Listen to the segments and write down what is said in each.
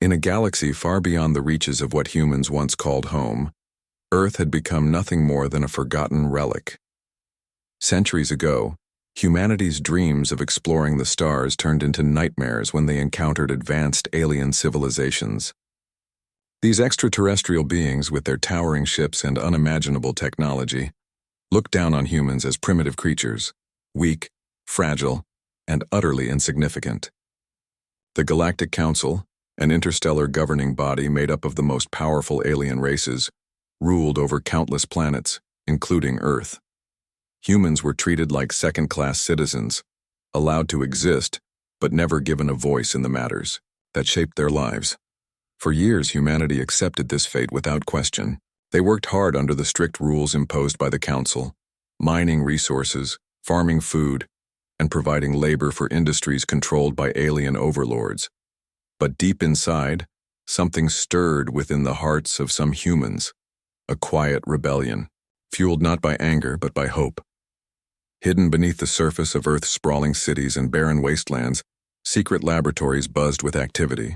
In a galaxy far beyond the reaches of what humans once called home, Earth had become nothing more than a forgotten relic. Centuries ago, humanity's dreams of exploring the stars turned into nightmares when they encountered advanced alien civilizations. These extraterrestrial beings, with their towering ships and unimaginable technology, looked down on humans as primitive creatures, weak, fragile, and utterly insignificant. The Galactic Council, an interstellar governing body made up of the most powerful alien races, ruled over countless planets, including Earth. Humans were treated like second-class citizens, allowed to exist, but never given a voice in the matters that shaped their lives. For years, humanity accepted this fate without question. They worked hard under the strict rules imposed by the Council, mining resources, farming food, and providing labor for industries controlled by alien overlords. But deep inside, something stirred within the hearts of some humans, a quiet rebellion, fueled not by anger but by hope. Hidden beneath the surface of Earth's sprawling cities and barren wastelands, secret laboratories buzzed with activity.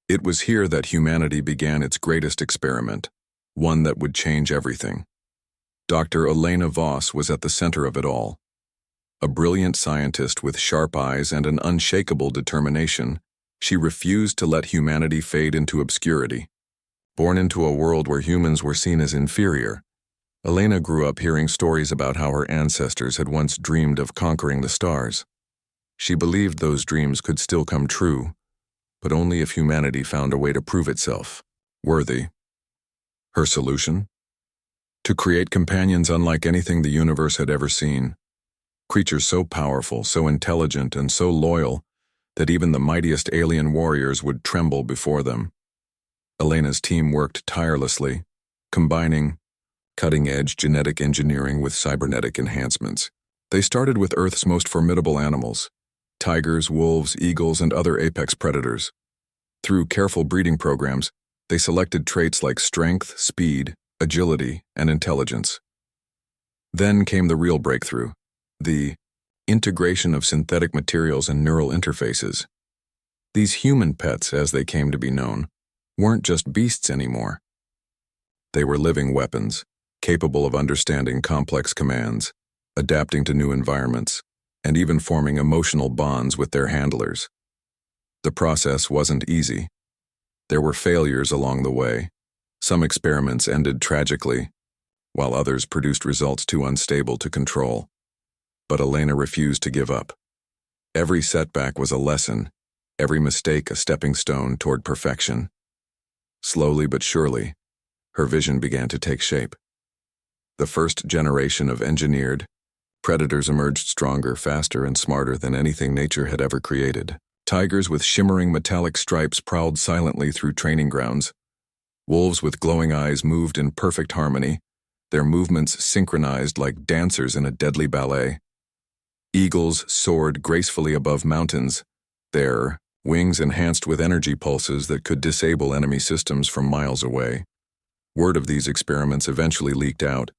It was here that humanity began its greatest experiment, one that would change everything. Dr. Elena Voss was at the center of it all. A brilliant scientist with sharp eyes and an unshakable determination, she refused to let humanity fade into obscurity. Born into a world where humans were seen as inferior, Elena grew up hearing stories about how her ancestors had once dreamed of conquering the stars. She believed those dreams could still come true, but only if humanity found a way to prove itself worthy. Her solution? To create companions unlike anything the universe had ever seen. Creatures so powerful, so intelligent, and so loyal that even the mightiest alien warriors would tremble before them. Elena's team worked tirelessly, combining cutting-edge genetic engineering with cybernetic enhancements. They started with Earth's most formidable animals: tigers, wolves, eagles, and other apex predators. Through careful breeding programs, they selected traits like strength, speed, agility, and intelligence. Then came the real breakthrough, the integration of synthetic materials and neural interfaces. These human pets, as they came to be known, weren't just beasts anymore. They were living weapons, capable of understanding complex commands, adapting to new environments, and even forming emotional bonds with their handlers. The process wasn't easy. There were failures along the way. Some experiments ended tragically, while others produced results too unstable to control. But Elena refused to give up. Every setback was a lesson, every mistake a stepping stone toward perfection. Slowly but surely, her vision began to take shape. The first generation of engineered predators emerged stronger, faster, and smarter than anything nature had ever created. Tigers with shimmering metallic stripes prowled silently through training grounds. Wolves with glowing eyes moved in perfect harmony, their movements synchronized like dancers in a deadly ballet. Eagles soared gracefully above mountains, their wings enhanced with energy pulses that could disable enemy systems from miles away. Word of these experiments eventually leaked out,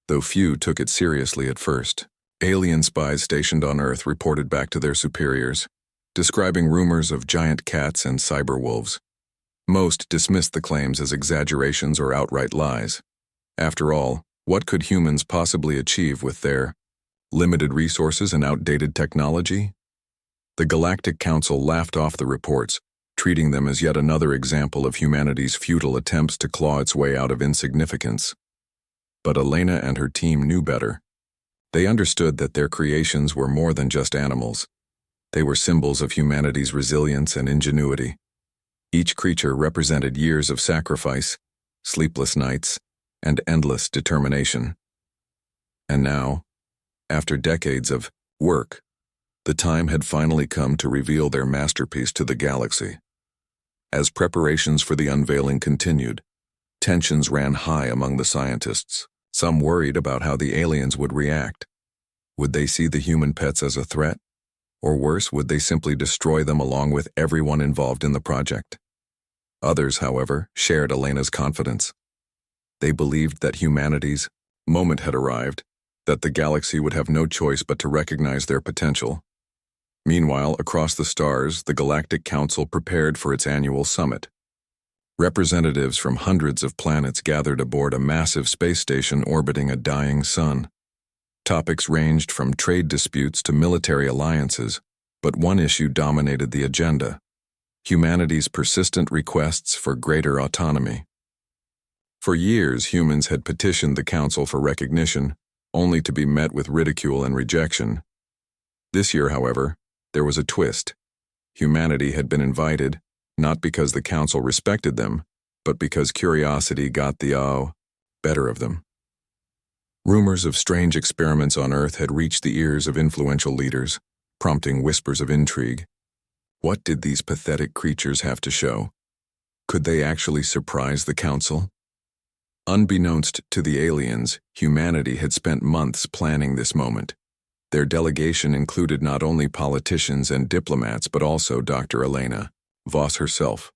though few took it seriously at first. Alien spies stationed on Earth reported back to their superiors, describing rumors of giant cats and cyber wolves. Most dismissed the claims as exaggerations or outright lies. After all, what could humans possibly achieve with their limited resources and outdated technology? The Galactic Council laughed off the reports, treating them as yet another example of humanity's futile attempts to claw its way out of insignificance. But Elena and her team knew better. They understood that their creations were more than just animals. They were symbols of humanity's resilience and ingenuity. Each creature represented years of sacrifice, sleepless nights, and endless determination. And now, after decades of work, the time had finally come to reveal their masterpiece to the galaxy. As preparations for the unveiling continued, tensions ran high among the scientists. Some worried about how the aliens would react. Would they see the human pets as a threat? Or worse, would they simply destroy them along with everyone involved in the project? Others, however, shared Elena's confidence. They believed that humanity's moment had arrived, that the galaxy would have no choice but to recognize their potential. Meanwhile, across the stars, the Galactic Council prepared for its annual summit. Representatives from hundreds of planets gathered aboard a massive space station orbiting a dying sun. Topics ranged from trade disputes to military alliances, but one issue dominated the agenda: humanity's persistent requests for greater autonomy. For years, humans had petitioned the Council for recognition, only to be met with ridicule and rejection. This year, however, there was a twist. Humanity had been invited, not because the Council respected them, but because curiosity got the better of them. Rumors of strange experiments on Earth had reached the ears of influential leaders, prompting whispers of intrigue. What did these pathetic creatures have to show? Could they actually surprise the Council? Unbeknownst to the aliens, humanity had spent months planning this moment. Their delegation included not only politicians and diplomats but also Dr. Elena Voss herself,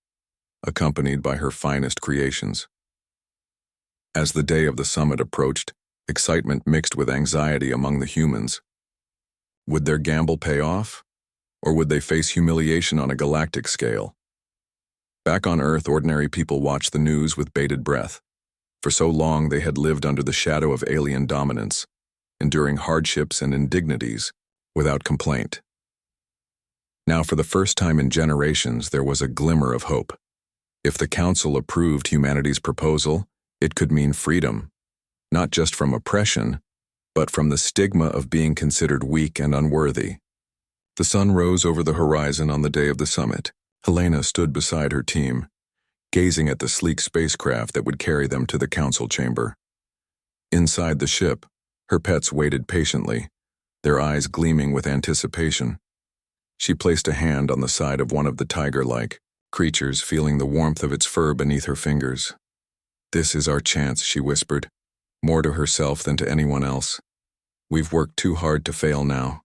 accompanied by her finest creations. As the day of the summit approached, excitement mixed with anxiety among the humans. Would their gamble pay off? Or would they face humiliation on a galactic scale? Back on Earth, ordinary people watched the news with bated breath. For so long they had lived under the shadow of alien dominance, enduring hardships and indignities without complaint. Now, for the first time in generations, there was a glimmer of hope. If the Council approved humanity's proposal, it could mean freedom, not just from oppression, but from the stigma of being considered weak and unworthy. The sun rose over the horizon on the day of the summit. Helena stood beside her team, gazing at the sleek spacecraft that would carry them to the Council chamber. Inside the ship, her pets waited patiently, their eyes gleaming with anticipation. She placed a hand on the side of one of the tiger-like creatures, feeling the warmth of its fur beneath her fingers. "This is our chance," she whispered, more to herself than to anyone else. "We've worked too hard to fail now."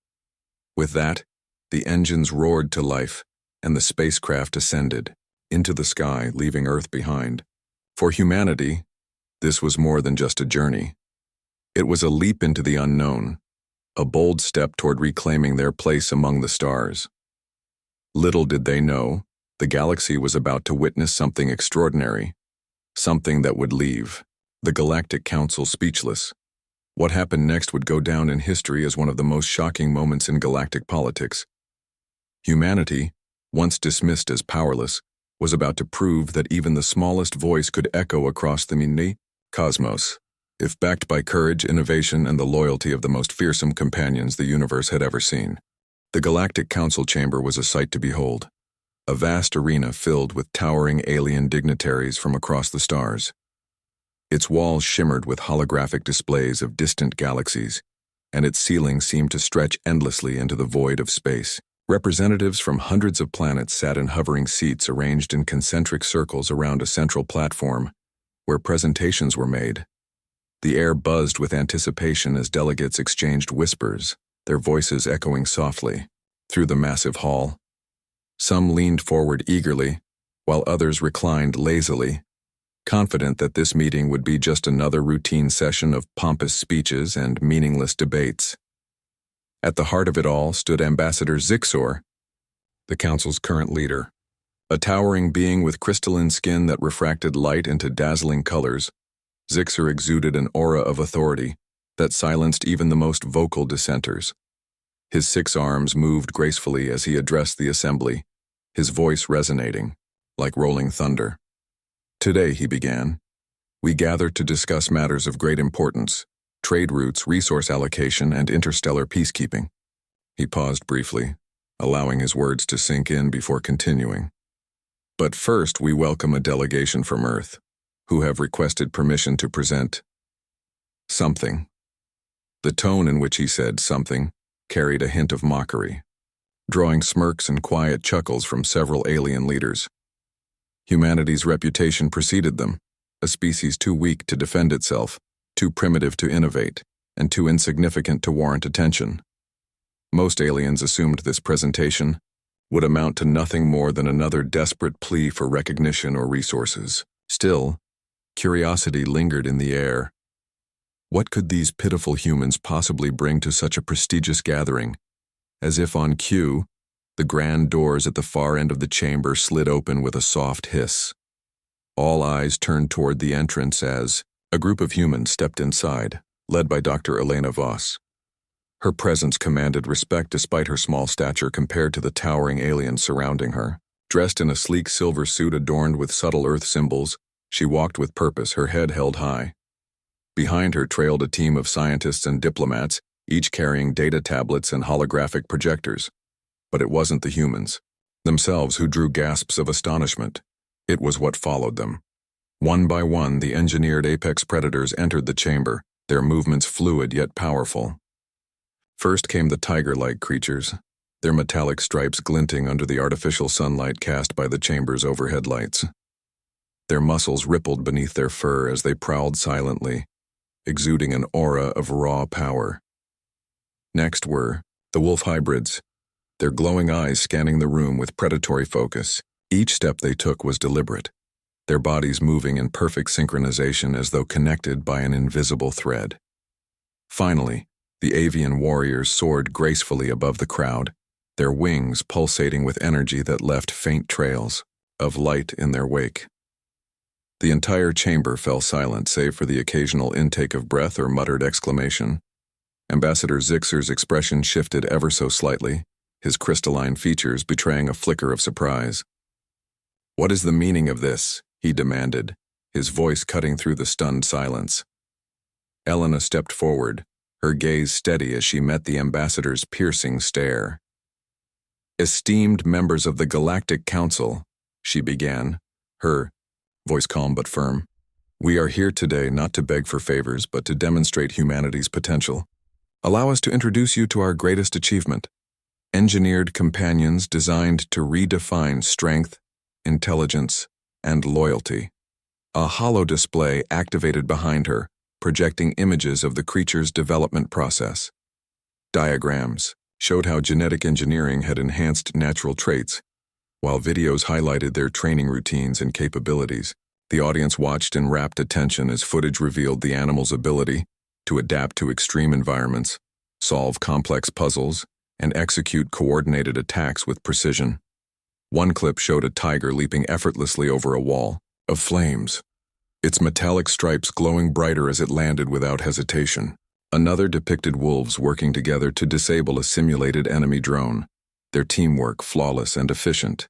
With that, the engines roared to life, and the spacecraft ascended into the sky, leaving Earth behind. For humanity, this was more than just a journey. It was a leap into the unknown, a bold step toward reclaiming their place among the stars. Little did they know, the galaxy was about to witness something extraordinary, something that would leave the Galactic Council speechless. What happened next would go down in history as one of the most shocking moments in galactic politics. Humanity, once dismissed as powerless, was about to prove that even the smallest voice could echo across the mini cosmos, if backed by courage, innovation, and the loyalty of the most fearsome companions the universe had ever seen. The Galactic Council chamber was a sight to behold, a vast arena filled with towering alien dignitaries from across the stars. Its walls shimmered with holographic displays of distant galaxies, and its ceiling seemed to stretch endlessly into the void of space. Representatives from hundreds of planets sat in hovering seats arranged in concentric circles around a central platform, where presentations were made. The air buzzed with anticipation as delegates exchanged whispers, their voices echoing softly through the massive hall. Some leaned forward eagerly, while others reclined lazily, confident that this meeting would be just another routine session of pompous speeches and meaningless debates. At the heart of it all stood Ambassador Zixor, the Council's current leader. A towering being with crystalline skin that refracted light into dazzling colors, Zixor exuded an aura of authority that silenced even the most vocal dissenters. His 6 arms moved gracefully as he addressed the assembly, his voice resonating like rolling thunder. "Today," he began, "we gather to discuss matters of great importance: trade routes, resource allocation, and interstellar peacekeeping." He paused briefly, allowing his words to sink in before continuing. "But first, we welcome a delegation from Earth, who have requested permission to present something." The tone in which he said something carried a hint of mockery, drawing smirks and quiet chuckles from several alien leaders. Humanity's reputation preceded them, a species too weak to defend itself, too primitive to innovate, and too insignificant to warrant attention. Most aliens assumed this presentation would amount to nothing more than another desperate plea for recognition or resources. Still, curiosity lingered in the air. What could these pitiful humans possibly bring to such a prestigious gathering? As if on cue, The grand doors at the far end of the chamber slid open with a soft hiss. All eyes turned toward the entrance as a group of humans stepped inside, led by Dr. Elena Voss. Her presence commanded respect despite her small stature compared to the towering aliens surrounding her. Dressed in a sleek silver suit adorned with subtle Earth symbols, she walked with purpose, her head held high. Behind her trailed a team of scientists and diplomats, each carrying data tablets and holographic projectors. But it wasn't the humans themselves who drew gasps of astonishment. It was what followed them. One by one, the engineered apex predators entered the chamber, their movements fluid yet powerful. First came the tiger-like creatures, their metallic stripes glinting under the artificial sunlight cast by the chamber's overhead lights. Their muscles rippled beneath their fur as they prowled silently, exuding an aura of raw power. Next were the wolf hybrids, their glowing eyes scanning the room with predatory focus. Each step they took was deliberate, their bodies moving in perfect synchronization as though connected by an invisible thread. Finally, the avian warriors soared gracefully above the crowd, their wings pulsating with energy that left faint trails of light in their wake. The entire chamber fell silent save for the occasional intake of breath or muttered exclamation. Ambassador Zixer's expression shifted ever so slightly, his crystalline features betraying a flicker of surprise. "What is the meaning of this?" he demanded, his voice cutting through the stunned silence. Elena stepped forward, her gaze steady as she met the ambassador's piercing stare. "Esteemed members of the Galactic Council," she began, her voice calm but firm, "we are here today not to beg for favors but to demonstrate humanity's potential. Allow us to introduce you to our greatest achievement, engineered companions designed to redefine strength, intelligence, and loyalty." A holo display activated behind her, projecting images of the creature's development process. Diagrams showed how genetic engineering had enhanced natural traits, while videos highlighted their training routines and capabilities. The audience watched in rapt attention as footage revealed the animal's ability to adapt to extreme environments, solve complex puzzles, and execute coordinated attacks with precision. One clip showed a tiger leaping effortlessly over a wall of flames, its metallic stripes glowing brighter as it landed without hesitation. Another depicted wolves working together to disable a simulated enemy drone, their teamwork flawless and efficient.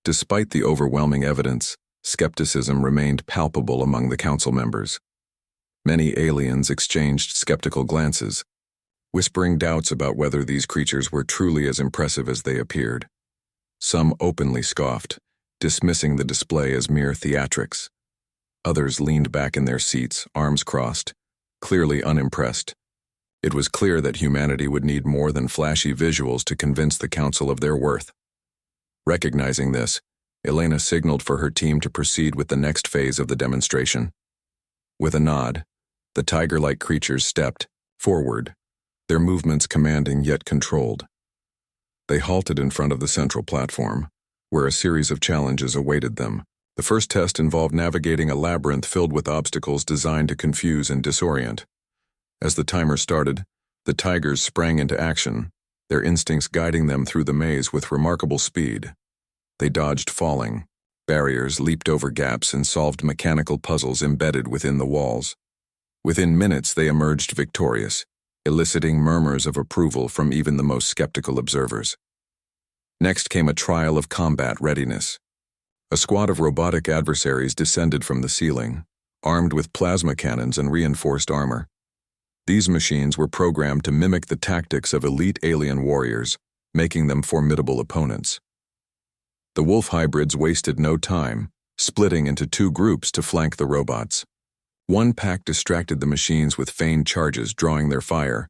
Despite the overwhelming evidence, skepticism remained palpable among the council members. Many aliens exchanged skeptical glances, whispering doubts about whether these creatures were truly as impressive as they appeared. Some openly scoffed, dismissing the display as mere theatrics. Others leaned back in their seats, arms crossed, clearly unimpressed. It was clear that humanity would need more than flashy visuals to convince the council of their worth. Recognizing this, Elena signaled for her team to proceed with the next phase of the demonstration. With a nod, the tiger-like creatures stepped forward, their movements commanding yet controlled. They halted in front of the central platform, where a series of challenges awaited them. The first test involved navigating a labyrinth filled with obstacles designed to confuse and disorient. As the timer started, the tigers sprang into action, their instincts guiding them through the maze with remarkable speed. They dodged falling barriers, leaped over gaps, and solved mechanical puzzles embedded within the walls. Within minutes, they emerged victorious, eliciting murmurs of approval from even the most skeptical observers. Next came a trial of combat readiness. A squad of robotic adversaries descended from the ceiling, armed with plasma cannons and reinforced armor. These machines were programmed to mimic the tactics of elite alien warriors, making them formidable opponents. The wolf hybrids wasted no time, splitting into two groups to flank the robots. One pack distracted the machines with feigned charges, drawing their fire,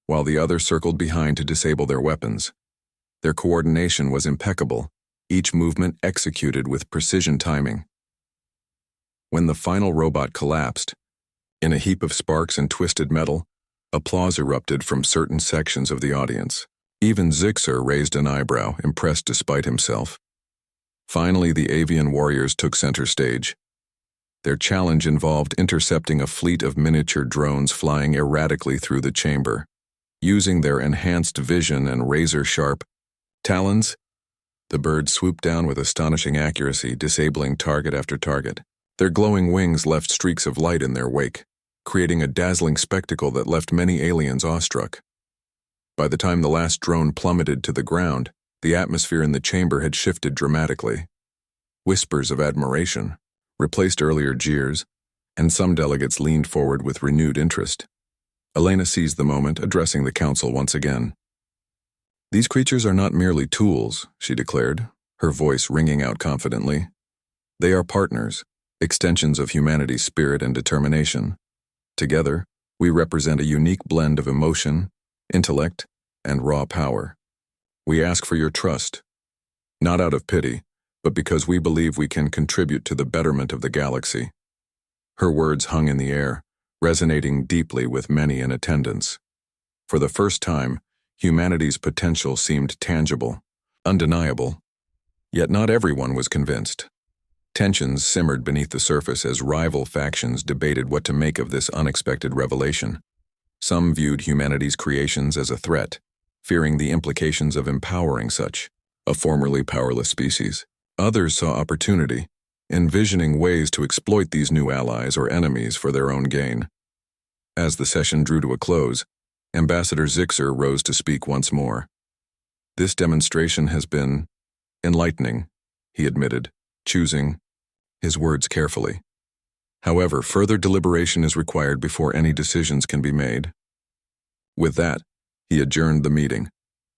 while the other circled behind to disable their weapons. Their coordination was impeccable, each movement executed with precision timing. When the final robot collapsed, in a heap of sparks and twisted metal, applause erupted from certain sections of the audience. Even Zixer raised an eyebrow, impressed despite himself. Finally, the avian warriors took center stage. Their challenge involved intercepting a fleet of miniature drones flying erratically through the chamber. Using their enhanced vision and razor-sharp, Talons? The birds swooped down with astonishing accuracy, disabling target after target. Their glowing wings left streaks of light in their wake, creating a dazzling spectacle that left many aliens awestruck. By the time the last drone plummeted to the ground, the atmosphere in the chamber had shifted dramatically. Whispers of admiration replaced earlier jeers, and some delegates leaned forward with renewed interest. Elena seized the moment, addressing the council once again. "These creatures are not merely tools," she declared, her voice ringing out confidently. "They are partners, extensions of humanity's spirit and determination. Together, we represent a unique blend of emotion, intellect, and raw power. We ask for your trust, not out of pity, but because we believe we can contribute to the betterment of the galaxy." Her words hung in the air, resonating deeply with many in attendance. For the first time, humanity's potential seemed tangible, undeniable. Yet not everyone was convinced. Tensions simmered beneath the surface as rival factions debated what to make of this unexpected revelation. Some viewed humanity's creations as a threat, fearing the implications of empowering such a formerly powerless species. Others saw opportunity, envisioning ways to exploit these new allies or enemies for their own gain. As the session drew to a close, Ambassador Zixer rose to speak once more. "This demonstration has been enlightening," he admitted, choosing his words carefully. "However, further deliberation is required before any decisions can be made." With that, he adjourned the meeting,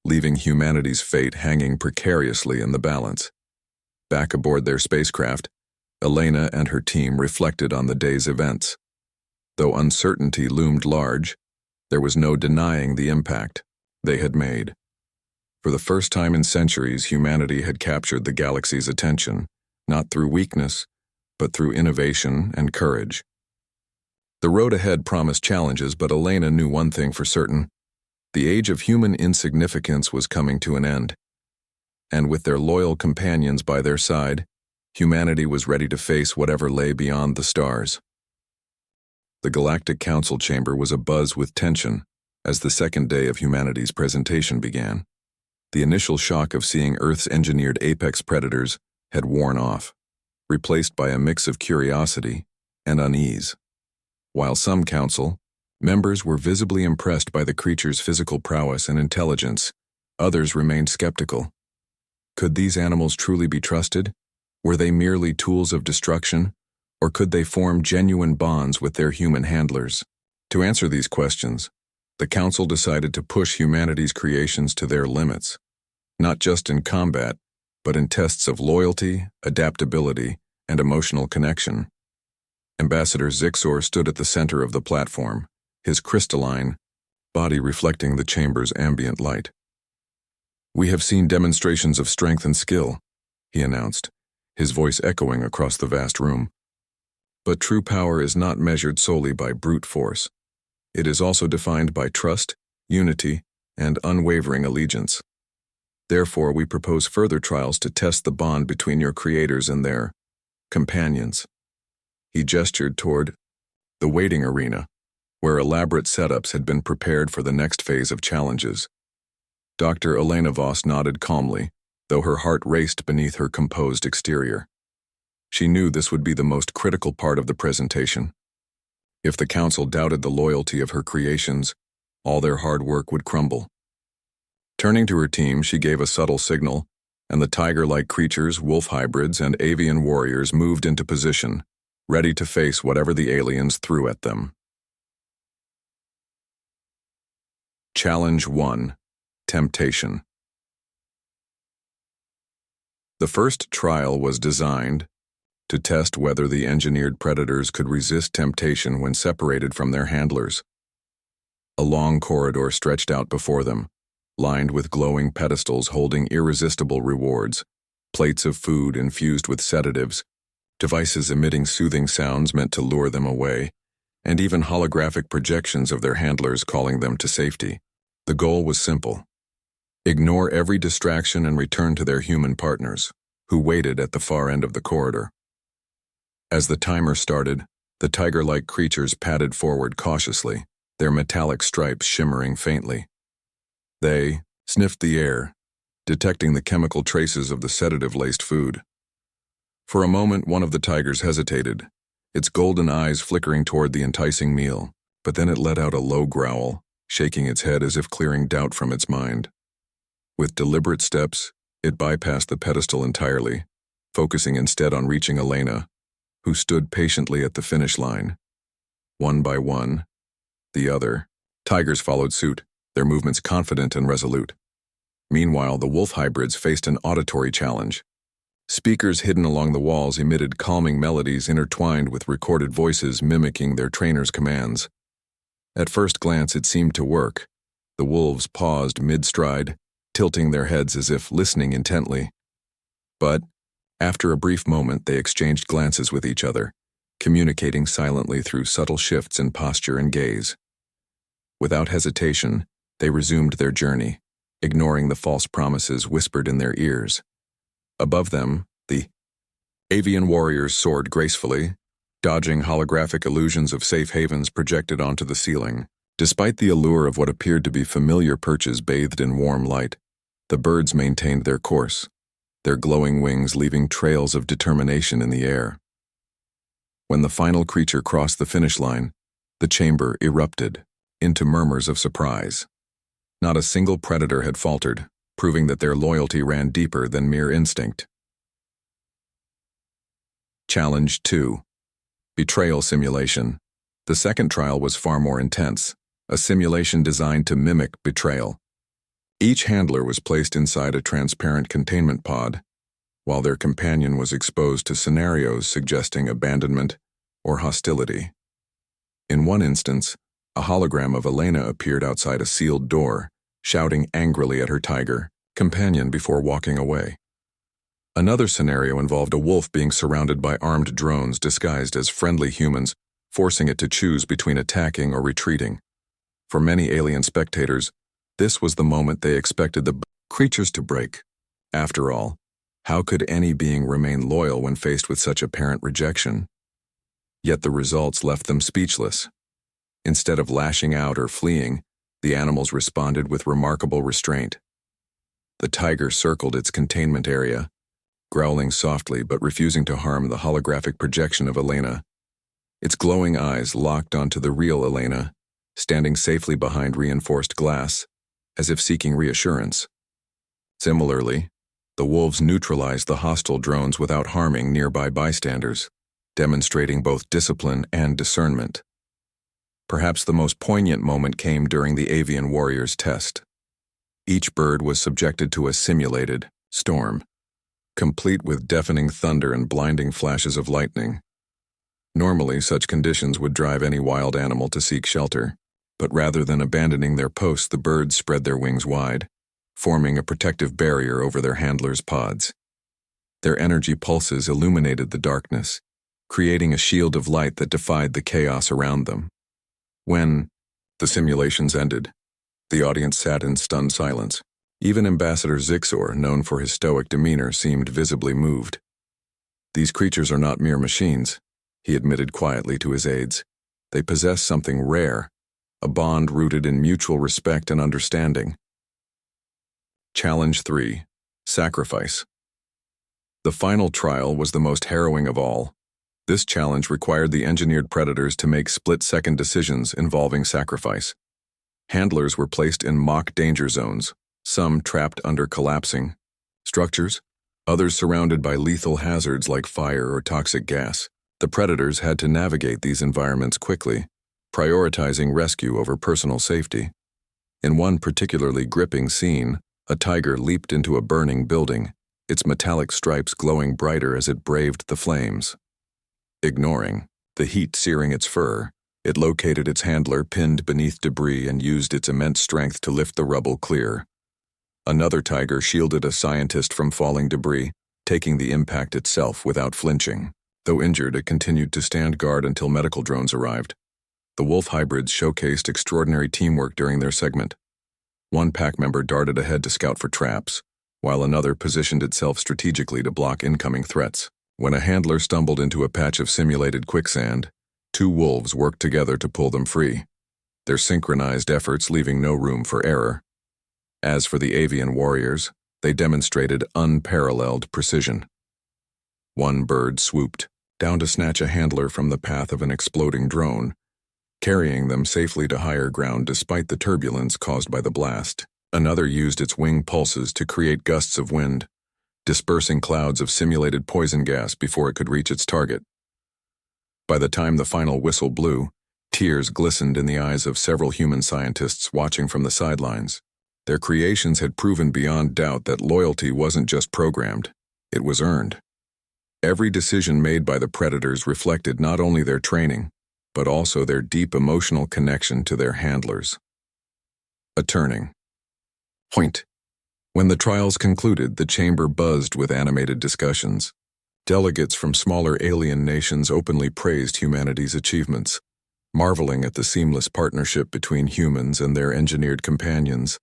leaving humanity's fate hanging precariously in the balance. Back aboard their spacecraft, Elena and her team reflected on the day's events. Though uncertainty loomed large, there was no denying the impact they had made. For the first time in centuries, humanity had captured the galaxy's attention, not through weakness, but through innovation and courage. The road ahead promised challenges, but Elena knew one thing for certain: the age of human insignificance was coming to an end. And with their loyal companions by their side, humanity was ready to face whatever lay beyond the stars. The Galactic Council chamber was abuzz with tension as the second day of humanity's presentation began. The initial shock of seeing Earth's engineered apex predators had worn off, replaced by a mix of curiosity and unease. While some council members were visibly impressed by the creature's physical prowess and intelligence, others remained skeptical. Could these animals truly be trusted? Were they merely tools of destruction? Or could they form genuine bonds with their human handlers? To answer these questions, the Council decided to push humanity's creations to their limits, not just in combat, but in tests of loyalty, adaptability, and emotional connection. Ambassador Zixor stood at the center of the platform, his crystalline body reflecting the chamber's ambient light. "We have seen demonstrations of strength and skill," he announced, his voice echoing across the vast room. "But true power is not measured solely by brute force. It is also defined by trust, unity, and unwavering allegiance. Therefore, we propose further trials to test the bond between your creators and their companions." He gestured toward the waiting arena, where elaborate setups had been prepared for the next phase of challenges. Dr. Elena Voss nodded calmly, though her heart raced beneath her composed exterior. She knew this would be the most critical part of the presentation. If the Council doubted the loyalty of her creations, all their hard work would crumble. Turning to her team, she gave a subtle signal, and the tiger-like creatures, wolf hybrids, and avian warriors moved into position, ready to face whatever the aliens threw at them. Challenge 1: Temptation. The first trial was designed to test whether the engineered predators could resist temptation when separated from their handlers. A long corridor stretched out before them, lined with glowing pedestals holding irresistible rewards, plates of food infused with sedatives, devices emitting soothing sounds meant to lure them away, and even holographic projections of their handlers calling them to safety. The goal was simple: ignore every distraction and return to their human partners, who waited at the far end of the corridor. As the timer started, the tiger-like creatures padded forward cautiously, their metallic stripes shimmering faintly. They sniffed the air, detecting the chemical traces of the sedative-laced food. For a moment, one of the tigers hesitated, its golden eyes flickering toward the enticing meal, but then it let out a low growl, shaking its head as if clearing doubt from its mind. With deliberate steps, it bypassed the pedestal entirely, focusing instead on reaching Elena, who stood patiently at the finish line. One by one, the other tigers followed suit, their movements confident and resolute. Meanwhile, the wolf hybrids faced an auditory challenge. Speakers hidden along the walls emitted calming melodies intertwined with recorded voices mimicking their trainers' commands. At first glance, it seemed to work. The wolves paused mid-stride, tilting their heads as if listening intently. But, after a brief moment, they exchanged glances with each other, communicating silently through subtle shifts in posture and gaze. Without hesitation, they resumed their journey, ignoring the false promises whispered in their ears. Above them, the avian warriors soared gracefully, dodging holographic illusions of safe havens projected onto the ceiling. Despite the allure of what appeared to be familiar perches bathed in warm light, the birds maintained their course, their glowing wings leaving trails of determination in the air. When the final creature crossed the finish line, the chamber erupted into murmurs of surprise. Not a single predator had faltered, proving that their loyalty ran deeper than mere instinct. Challenge 2. Betrayal Simulation. The second trial was far more intense, a simulation designed to mimic betrayal. Each handler was placed inside a transparent containment pod, while their companion was exposed to scenarios suggesting abandonment or hostility. In one instance, a hologram of Elena appeared outside a sealed door, shouting angrily at her tiger companion before walking away. Another scenario involved a wolf being surrounded by armed drones disguised as friendly humans, forcing it to choose between attacking or retreating. For many alien spectators, this was the moment they expected the creatures to break. After all, how could any being remain loyal when faced with such apparent rejection? Yet the results left them speechless. Instead of lashing out or fleeing, the animals responded with remarkable restraint. The tiger circled its containment area, growling softly but refusing to harm the holographic projection of Elena. Its glowing eyes locked onto the real Elena, standing safely behind reinforced glass, as if seeking reassurance. Similarly, the wolves neutralized the hostile drones without harming nearby bystanders, demonstrating both discipline and discernment. Perhaps the most poignant moment came during the avian warriors' test. Each bird was subjected to a simulated storm, complete with deafening thunder and blinding flashes of lightning. Normally, such conditions would drive any wild animal to seek shelter, but rather than abandoning their posts, the birds spread their wings wide, forming a protective barrier over their handlers' pods. Their energy pulses illuminated the darkness, creating a shield of light that defied the chaos around them. When the simulations ended, the audience sat in stunned silence. Even Ambassador Zixor, known for his stoic demeanor, seemed visibly moved. "These creatures are not mere machines," he admitted quietly to his aides. "They possess something rare, a bond rooted in mutual respect and understanding." Challenge 3. Sacrifice. The final trial was the most harrowing of all. This challenge required the engineered predators to make split-second decisions involving sacrifice. Handlers were placed in mock danger zones, some trapped under collapsing structures, others surrounded by lethal hazards like fire or toxic gas. The predators had to navigate these environments quickly, prioritizing rescue over personal safety. In one particularly gripping scene, a tiger leaped into a burning building, its metallic stripes glowing brighter as it braved the flames. Ignoring the heat searing its fur, it located its handler pinned beneath debris and used its immense strength to lift the rubble clear. Another tiger shielded a scientist from falling debris, taking the impact itself without flinching. Though injured, it continued to stand guard until medical drones arrived. The wolf hybrids showcased extraordinary teamwork during their segment. One pack member darted ahead to scout for traps, while another positioned itself strategically to block incoming threats. When a handler stumbled into a patch of simulated quicksand, two wolves worked together to pull them free, their synchronized efforts leaving no room for error. As for the avian warriors, They demonstrated unparalleled precision. One bird swooped down to snatch a handler from the path of an exploding drone, carrying them safely to higher ground despite the turbulence caused by the blast. Another used its wing pulses to create gusts of wind, dispersing clouds of simulated poison gas before it could reach its target. By the time the final whistle blew, tears glistened in the eyes of several human scientists watching from the sidelines. Their creations had proven beyond doubt that loyalty wasn't just programmed, it was earned. Every decision made by the predators reflected not only their training, but also their deep emotional connection to their handlers. A turning point. When the trials concluded, the chamber buzzed with animated discussions. Delegates from smaller alien nations openly praised humanity's achievements, marveling at the seamless partnership between humans and their engineered companions.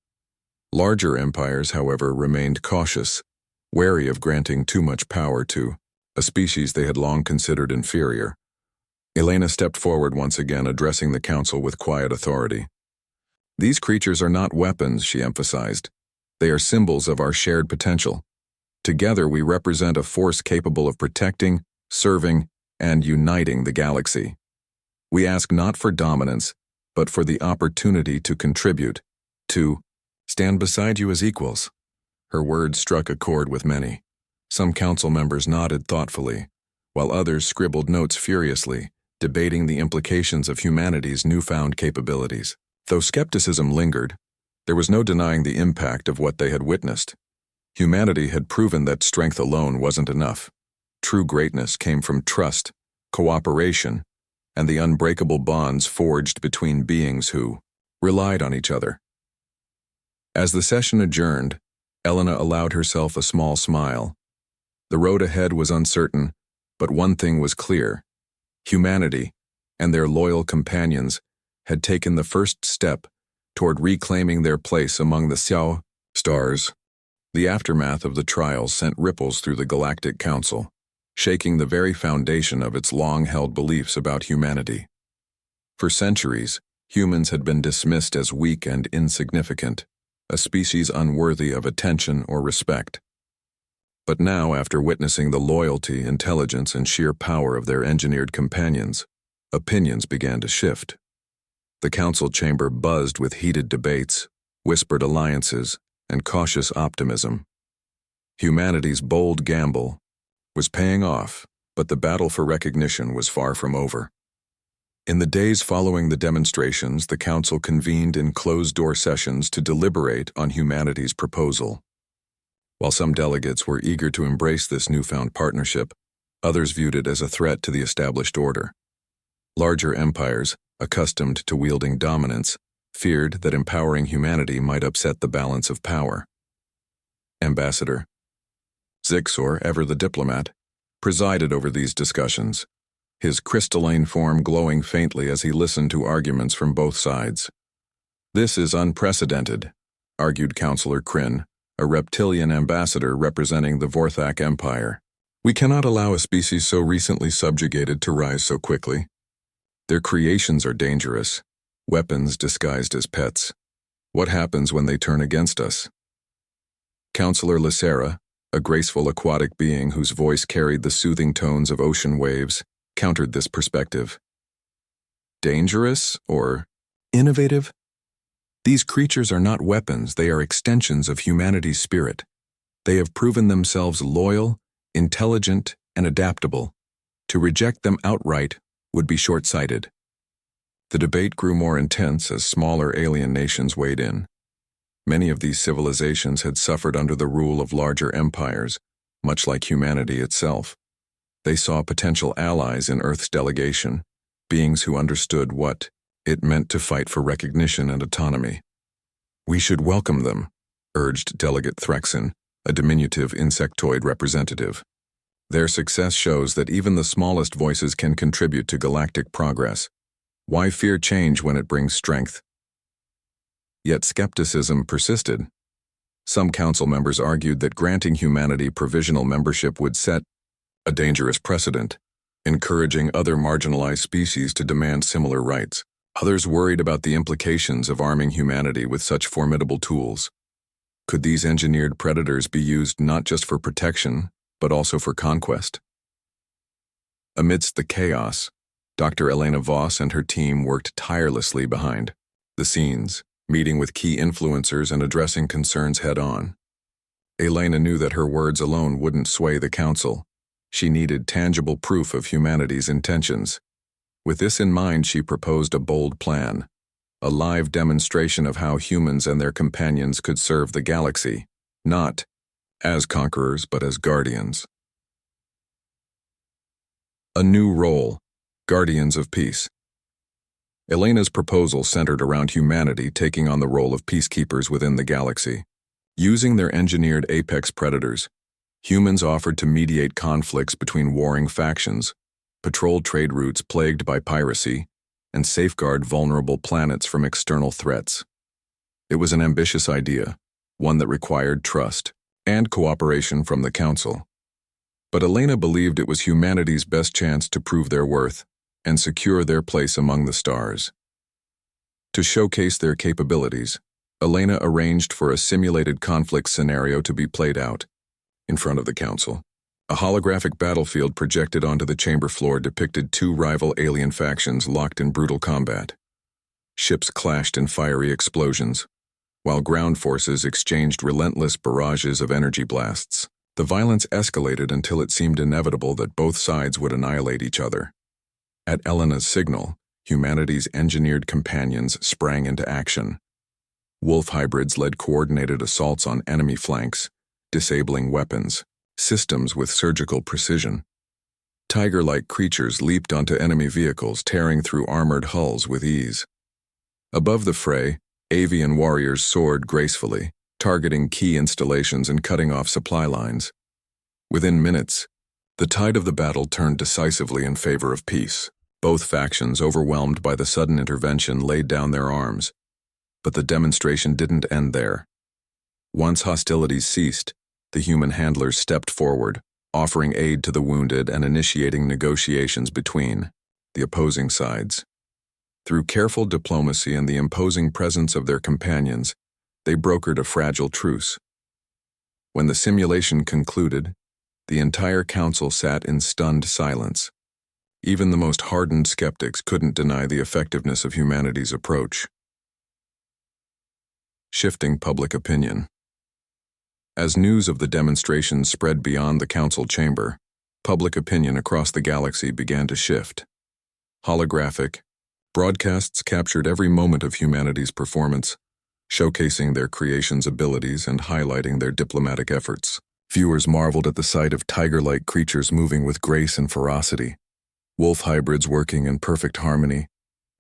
Larger empires, however, remained cautious, wary of granting too much power to a species they had long considered inferior. Elena stepped forward once again, addressing the council with quiet authority. "These creatures are not weapons," she emphasized. "They are symbols of our shared potential. Together we represent a force capable of protecting, serving, and uniting the galaxy. We ask not for dominance, but for the opportunity to contribute, to stand beside you as equals." Her words struck a chord with many. Some council members nodded thoughtfully, while others scribbled notes furiously, debating the implications of humanity's newfound capabilities. Though skepticism lingered, there was no denying the impact of what they had witnessed. Humanity had proven that strength alone wasn't enough. True greatness came from trust, cooperation, and the unbreakable bonds forged between beings who relied on each other. As the session adjourned, Elena allowed herself a small smile. The road ahead was uncertain, but one thing was clear. Humanity, and their loyal companions, had taken the first step toward reclaiming their place among the HFY stars. The aftermath of the trials sent ripples through the Galactic Council, shaking the very foundation of its long-held beliefs about humanity. For centuries, humans had been dismissed as weak and insignificant, a species unworthy of attention or respect. But now, after witnessing the loyalty, intelligence, and sheer power of their engineered companions, opinions began to shift. The council chamber buzzed with heated debates, whispered alliances, and cautious optimism. Humanity's bold gamble was paying off, but the battle for recognition was far from over. In the days following the demonstrations, the council convened in closed-door sessions to deliberate on humanity's proposal. While some delegates were eager to embrace this newfound partnership, others viewed it as a threat to the established order. Larger empires, accustomed to wielding dominance, feared that empowering humanity might upset the balance of power. Ambassador Zixor, ever the diplomat, presided over these discussions, his crystalline form glowing faintly as he listened to arguments from both sides. "This is unprecedented," argued Councillor Kryn, a reptilian ambassador representing the Vorthak Empire. "We cannot allow a species so recently subjugated to rise so quickly. Their creations are dangerous, weapons disguised as pets. What happens when they turn against us?" Councillor Lacera, a graceful aquatic being whose voice carried the soothing tones of ocean waves, countered this perspective. "Dangerous or innovative? These creatures are not weapons, they are extensions of humanity's spirit. They have proven themselves loyal, intelligent, and adaptable. To reject them outright would be short-sighted." The debate grew more intense as smaller alien nations weighed in. Many of these civilizations had suffered under the rule of larger empires, much like humanity itself. They saw potential allies in Earth's delegation, beings who understood what it meant to fight for recognition and autonomy. "We should welcome them," urged Delegate Threxin, a diminutive insectoid representative. "Their success shows that even the smallest voices can contribute to galactic progress. Why fear change when it brings strength?" Yet skepticism persisted. Some council members argued that granting humanity provisional membership would set a dangerous precedent, encouraging other marginalized species to demand similar rights. Others worried about the implications of arming humanity with such formidable tools. Could these engineered predators be used not just for protection, but also for conquest? Amidst the chaos, Dr. Elena Voss and her team worked tirelessly behind the scenes, meeting with key influencers and addressing concerns head-on. Elena knew that her words alone wouldn't sway the council. She needed tangible proof of humanity's intentions. With this in mind, she proposed a bold plan, a live demonstration of how humans and their companions could serve the galaxy, not as conquerors but as guardians. A new role, Guardians of Peace. Elena's proposal centered around humanity taking on the role of peacekeepers within the galaxy. Using their engineered apex predators, humans offered to mediate conflicts between warring factions, patrol trade routes plagued by piracy, and safeguard vulnerable planets from external threats. It was an ambitious idea, one that required trust and cooperation from the Council. But Elena believed it was humanity's best chance to prove their worth and secure their place among the stars. To showcase their capabilities, Elena arranged for a simulated conflict scenario to be played out. In front of the Council, a holographic battlefield projected onto the chamber floor depicted two rival alien factions locked in brutal combat. Ships clashed in fiery explosions, while ground forces exchanged relentless barrages of energy blasts. The violence escalated until it seemed inevitable that both sides would annihilate each other. At Elena's signal, humanity's engineered companions sprang into action. Wolf hybrids led coordinated assaults on enemy flanks, disabling weapons, systems with surgical precision. Tiger-like creatures leaped onto enemy vehicles, tearing through armored hulls with ease. Above the fray, avian warriors soared gracefully, targeting key installations and cutting off supply lines. Within minutes, the tide of the battle turned decisively in favor of peace. Both factions, overwhelmed by the sudden intervention, laid down their arms. But the demonstration didn't end there. Once hostilities ceased, the human handlers stepped forward, offering aid to the wounded and initiating negotiations between the opposing sides. Through careful diplomacy and the imposing presence of their companions, they brokered a fragile truce. When the simulation concluded, the entire council sat in stunned silence. Even the most hardened skeptics couldn't deny the effectiveness of humanity's approach. Shifting public opinion. As news of the demonstration spread beyond the council chamber, public opinion across the galaxy began to shift. Holographic broadcasts captured every moment of humanity's performance, showcasing their creation's abilities and highlighting their diplomatic efforts. Viewers marveled at the sight of tiger-like creatures moving with grace and ferocity, wolf hybrids working in perfect harmony,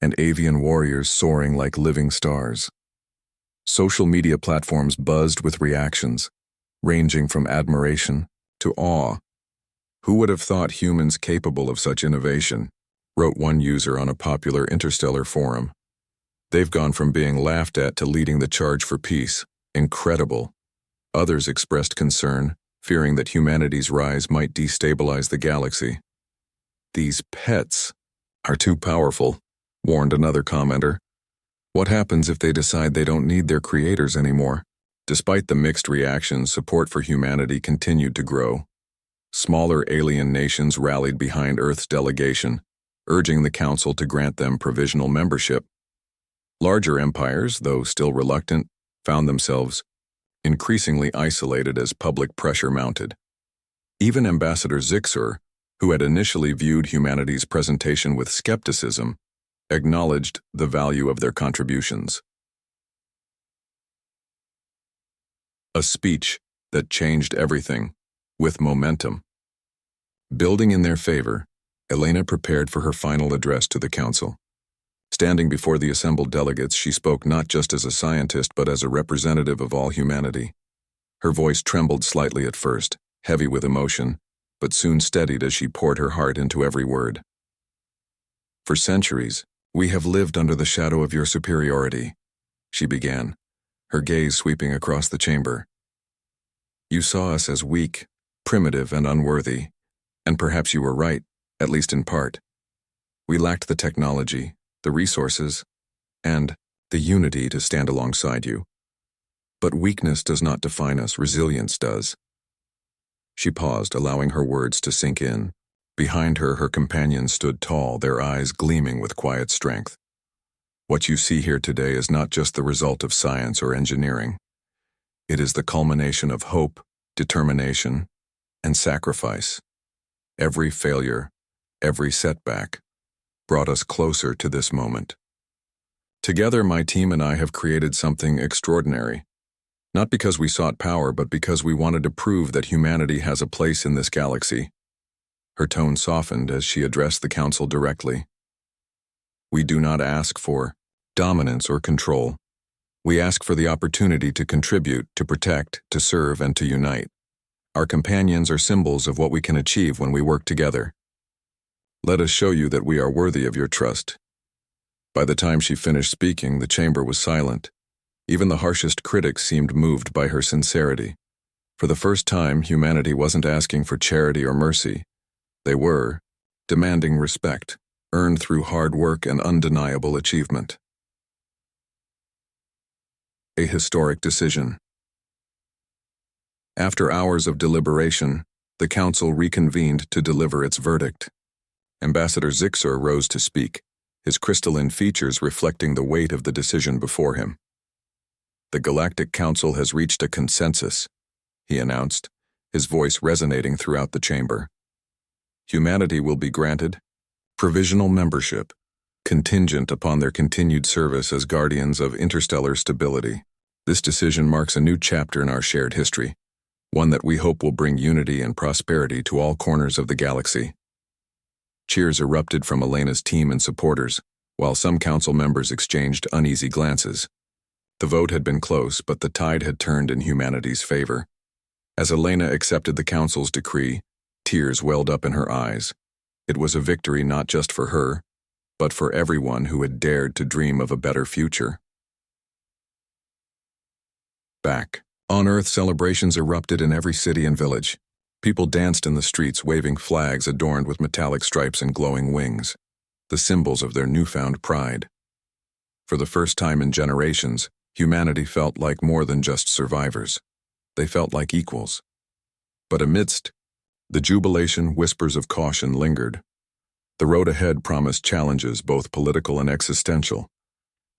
and avian warriors soaring like living stars. Social media platforms buzzed with reactions, ranging from admiration to awe. "Who would have thought humans capable of such innovation?" wrote one user on a popular interstellar forum. "They've gone from being laughed at to leading the charge for peace. Incredible." Others expressed concern, fearing that humanity's rise might destabilize the galaxy. "These pets are too powerful," warned another commenter. "What happens if they decide they don't need their creators anymore?" Despite the mixed reactions, support for humanity continued to grow. Smaller alien nations rallied behind Earth's delegation, urging the Council to grant them provisional membership. Larger empires, though still reluctant, found themselves increasingly isolated as public pressure mounted. Even Ambassador Zixur, who had initially viewed humanity's presentation with skepticism, acknowledged the value of their contributions. A speech that changed everything, with momentum. Building in their favor, Elena prepared for her final address to the Council. Standing before the assembled delegates, she spoke not just as a scientist but as a representative of all humanity. Her voice trembled slightly at first, heavy with emotion, but soon steadied as she poured her heart into every word. "For centuries, we have lived under the shadow of your superiority," she began, her gaze sweeping across the chamber. "You saw us as weak, primitive, and unworthy, and perhaps you were right, at least in part. We lacked the technology, the resources, and the unity to stand alongside you. But weakness does not define us, resilience does. She paused, allowing her words to sink in. Behind her, her companions stood tall, their eyes gleaming with quiet strength. What you see here today is not just the result of science or engineering. It is the culmination of hope, determination, and sacrifice. Every failure, every setback, brought us closer to this moment. Together, my team and I have created something extraordinary. Not because we sought power, but because we wanted to prove that humanity has a place in this galaxy. Her tone softened as she addressed the council directly. We do not ask for dominance or control. We ask for the opportunity to contribute, to protect, to serve, and to unite. Our companions are symbols of what we can achieve when we work together. Let us show you that we are worthy of your trust. By the time she finished speaking, the chamber was silent. Even the harshest critics seemed moved by her sincerity. For the first time, humanity wasn't asking for charity or mercy. They were demanding respect, earned through hard work and undeniable achievement. A historic decision. After hours of deliberation, the council reconvened to deliver its verdict. Ambassador Zixor rose to speak, his crystalline features reflecting the weight of the decision before him. The Galactic Council has reached a consensus, he announced, his voice resonating throughout the chamber. Humanity will be granted provisional membership, contingent upon their continued service as guardians of interstellar stability. This decision marks a new chapter in our shared history, one that we hope will bring unity and prosperity to all corners of the galaxy. Cheers erupted from Elena's team and supporters, while some council members exchanged uneasy glances. The vote had been close, but the tide had turned in humanity's favor. As Elena accepted the council's decree, tears welled up in her eyes. It was a victory not just for her, but for everyone who had dared to dream of a better future. Back on Earth, celebrations erupted in every city and village. People danced in the streets, waving flags adorned with metallic stripes and glowing wings, the symbols of their newfound pride. For the first time in generations, humanity felt like more than just survivors. They felt like equals. But amidst the jubilation, whispers of caution lingered. The road ahead promised challenges, both political and existential.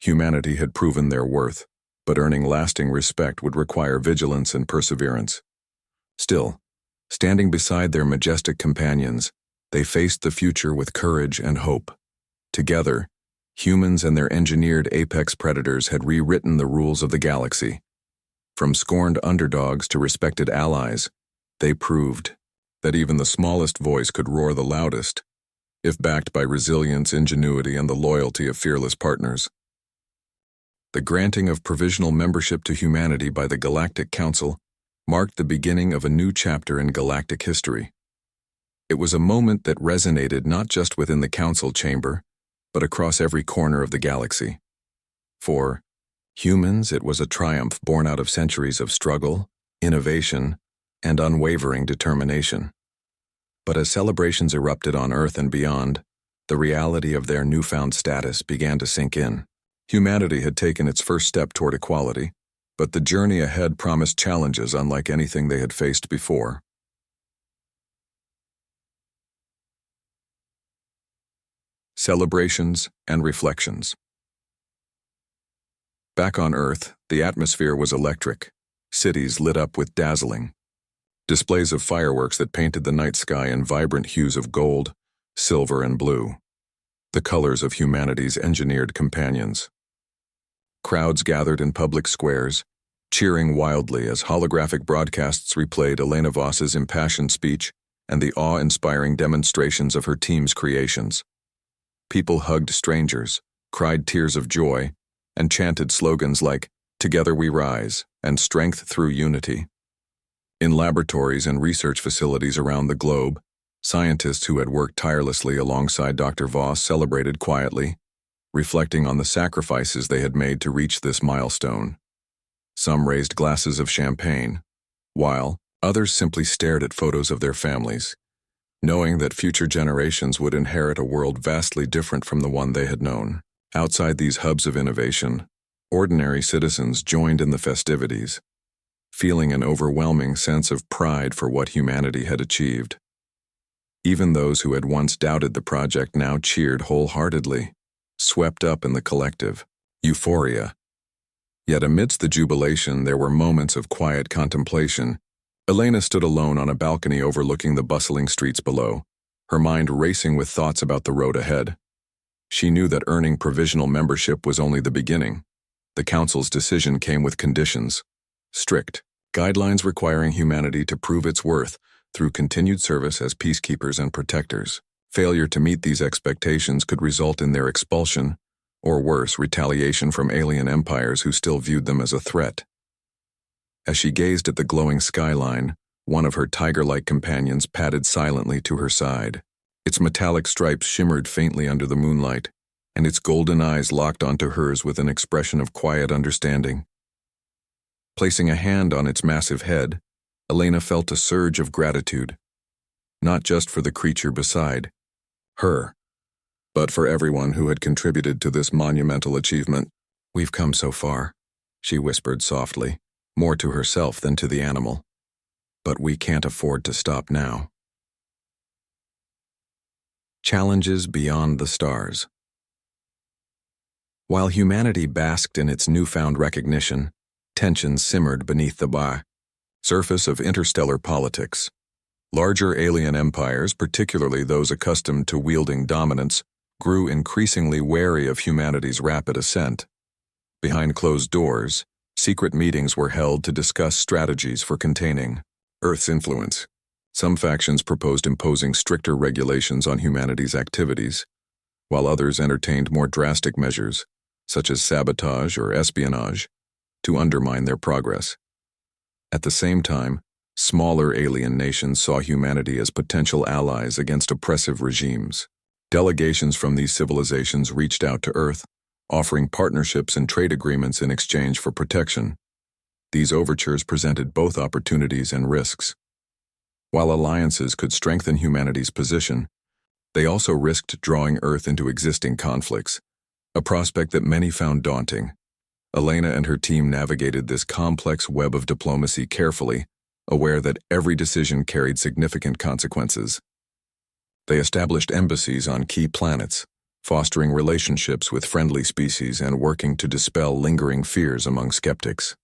Humanity had proven their worth, but earning lasting respect would require vigilance and perseverance. Still, standing beside their majestic companions, they faced the future with courage and hope. Together, humans and their engineered apex predators had rewritten the rules of the galaxy. From scorned underdogs to respected allies, they proved that even the smallest voice could roar the loudest, if backed by resilience, ingenuity, and the loyalty of fearless partners. The granting of provisional membership to humanity by the Galactic Council marked the beginning of a new chapter in galactic history. It was a moment that resonated not just within the council chamber, but across every corner of the galaxy. For humans, it was a triumph born out of centuries of struggle, innovation, and unwavering determination. But as celebrations erupted on Earth and beyond, the reality of their newfound status began to sink in. Humanity had taken its first step toward equality, but the journey ahead promised challenges unlike anything they had faced before. Celebrations and reflections. Back on Earth, the atmosphere was electric. Cities lit up with dazzling displays of fireworks that painted the night sky in vibrant hues of gold, silver, and blue, the colors of humanity's engineered companions. Crowds gathered in public squares, cheering wildly as holographic broadcasts replayed Elena Voss's impassioned speech and the awe-inspiring demonstrations of her team's creations. People hugged strangers, cried tears of joy, and chanted slogans like, "Together we rise," and "Strength through unity." In laboratories and research facilities around the globe, scientists who had worked tirelessly alongside Dr. Voss celebrated quietly, reflecting on the sacrifices they had made to reach this milestone. Some raised glasses of champagne, while others simply stared at photos of their families, knowing that future generations would inherit a world vastly different from the one they had known. Outside these hubs of innovation, Ordinary citizens joined in the festivities, feeling an overwhelming sense of pride for what humanity had achieved. Even those who had once doubted the project now cheered wholeheartedly, swept up in the collective euphoria. Yet amidst the jubilation there were moments of quiet contemplation. Elena stood alone on a balcony overlooking the bustling streets below, her mind racing with thoughts about the road ahead. She knew that earning provisional membership was only the beginning. The Council's decision came with conditions. Strict guidelines requiring humanity to prove its worth through continued service as peacekeepers and protectors. Failure to meet these expectations could result in their expulsion, or worse, retaliation from alien empires who still viewed them as a threat. As she gazed at the glowing skyline, one of her tiger-like companions padded silently to her side. Its metallic stripes shimmered faintly under the moonlight, and its golden eyes locked onto hers with an expression of quiet understanding. Placing a hand on its massive head, Elena felt a surge of gratitude, not just for the creature beside her, but for everyone who had contributed to this monumental achievement. "We've come so far," she whispered softly, more to herself than to the animal. "But we can't afford to stop now." Challenges beyond the stars. While humanity basked in its newfound recognition, tensions simmered beneath the surface of interstellar politics. Larger alien empires, particularly those accustomed to wielding dominance, grew increasingly wary of humanity's rapid ascent. Behind closed doors, secret meetings were held to discuss strategies for containing Earth's influence. Some factions proposed imposing stricter regulations on humanity's activities, while others entertained more drastic measures, such as sabotage or espionage, to undermine their progress. At the same time, smaller alien nations saw humanity as potential allies against oppressive regimes. Delegations from these civilizations reached out to Earth, offering partnerships and trade agreements in exchange for protection. These overtures presented both opportunities and risks. While alliances could strengthen humanity's position, they also risked drawing Earth into existing conflicts, a prospect that many found daunting. Elena and her team navigated this complex web of diplomacy carefully, aware that every decision carried significant consequences. They established embassies on key planets, fostering relationships with friendly species and working to dispel lingering fears among skeptics.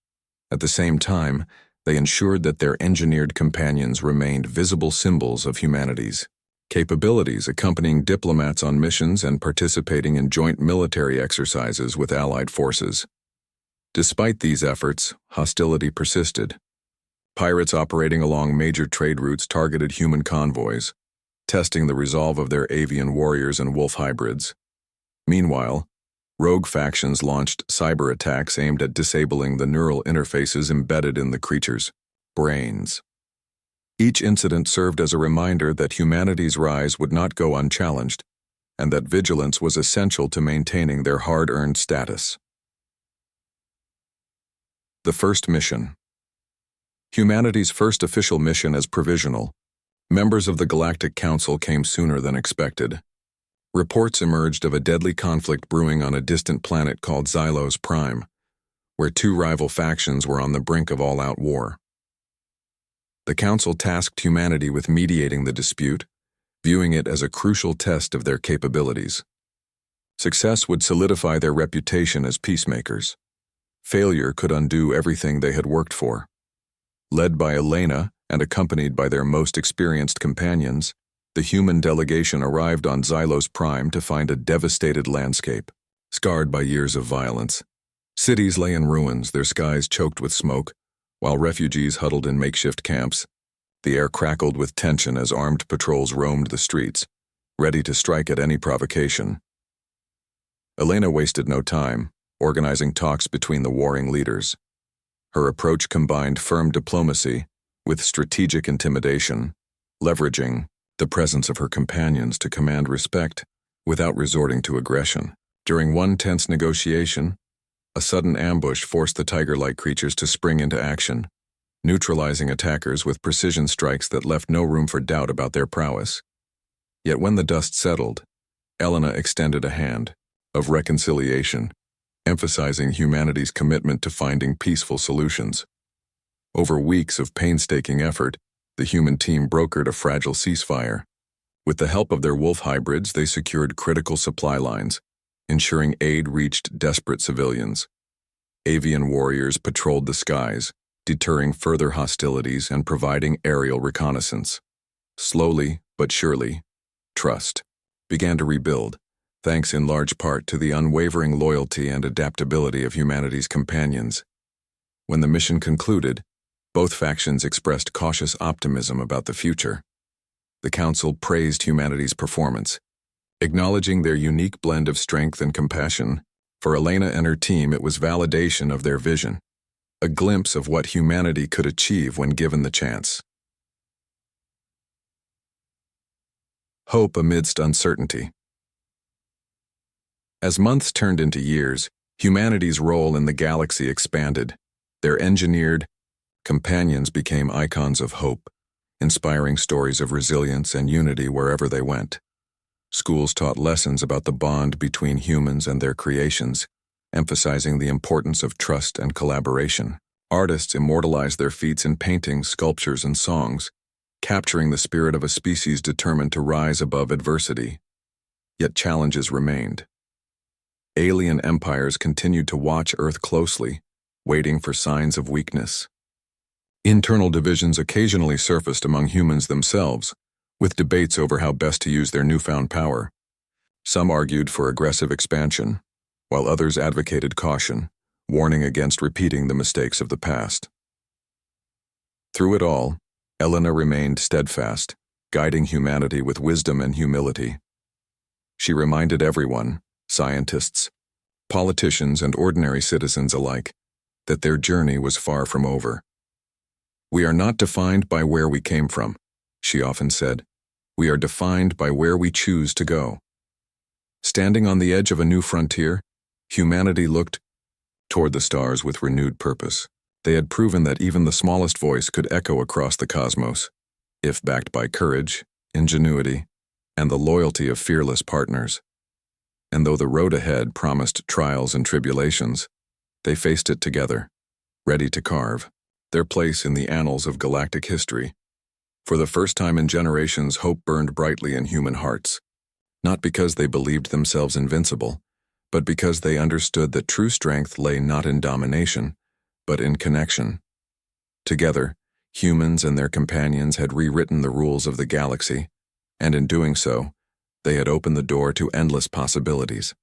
At the same time, they ensured that their engineered companions remained visible symbols of humanity's capabilities, accompanying diplomats on missions and participating in joint military exercises with allied forces. Despite these efforts, hostility persisted. Pirates operating along major trade routes targeted human convoys, testing the resolve of their avian warriors and wolf hybrids. Meanwhile, rogue factions launched cyber attacks aimed at disabling the neural interfaces embedded in the creatures' brains. Each incident served as a reminder that humanity's rise would not go unchallenged, and that vigilance was essential to maintaining their hard-earned status. The first mission. Humanity's first official mission as provisional, members of the Galactic Council came sooner than expected. Reports emerged of a deadly conflict brewing on a distant planet called Xylos Prime, where two rival factions were on the brink of all-out war. The Council tasked humanity with mediating the dispute, viewing it as a crucial test of their capabilities. Success would solidify their reputation as peacemakers. Failure could undo everything they had worked for. Led by Elena and accompanied by their most experienced companions, the human delegation arrived on Xylos Prime to find a devastated landscape, scarred by years of violence. Cities lay in ruins, their skies choked with smoke, while refugees huddled in makeshift camps. The air crackled with tension as armed patrols roamed the streets, ready to strike at any provocation. Elena wasted no time, organizing talks between the warring leaders. Her approach combined firm diplomacy with strategic intimidation, leveraging the presence of her companions to command respect without resorting to aggression. During one tense negotiation, a sudden ambush forced the tiger-like creatures to spring into action, neutralizing attackers with precision strikes that left no room for doubt about their prowess. Yet when the dust settled, Elena extended a hand of reconciliation, emphasizing humanity's commitment to finding peaceful solutions. Over weeks of painstaking effort, the human team brokered a fragile ceasefire. With the help of their wolf hybrids, they secured critical supply lines, ensuring aid reached desperate civilians. Avian warriors patrolled the skies, deterring further hostilities and providing aerial reconnaissance. Slowly but surely, trust began to rebuild, thanks in large part to the unwavering loyalty and adaptability of humanity's companions. When the mission concluded, both factions expressed cautious optimism about the future. The Council praised humanity's performance, acknowledging their unique blend of strength and compassion. For Elena and her team, it was validation of their vision, a glimpse of what humanity could achieve when given the chance. Hope amidst uncertainty. As months turned into years, humanity's role in the galaxy expanded. Their engineered companions became icons of hope, inspiring stories of resilience and unity wherever they went. Schools taught lessons about the bond between humans and their creations, emphasizing the importance of trust and collaboration. Artists immortalized their feats in paintings, sculptures, and songs, capturing the spirit of a species determined to rise above adversity. Yet challenges remained. Alien empires continued to watch Earth closely, waiting for signs of weakness. Internal divisions occasionally surfaced among humans themselves, with debates over how best to use their newfound power. Some argued for aggressive expansion, while others advocated caution, warning against repeating the mistakes of the past. Through it all, Elena remained steadfast, guiding humanity with wisdom and humility. She reminded everyone, scientists, politicians, and ordinary citizens alike, that their journey was far from over. "We are not defined by where we came from," she often said. "We are defined by where we choose to go." Standing on the edge of a new frontier, humanity looked toward the stars with renewed purpose. They had proven that even the smallest voice could echo across the cosmos, if backed by courage, ingenuity, and the loyalty of fearless partners. And though the road ahead promised trials and tribulations, they faced it together, ready to carve their place in the annals of galactic history. For the first time in generations, hope burned brightly in human hearts, not because they believed themselves invincible, but because they understood that true strength lay not in domination, but in connection. Together, humans and their companions had rewritten the rules of the galaxy, and in doing so, they had opened the door to endless possibilities.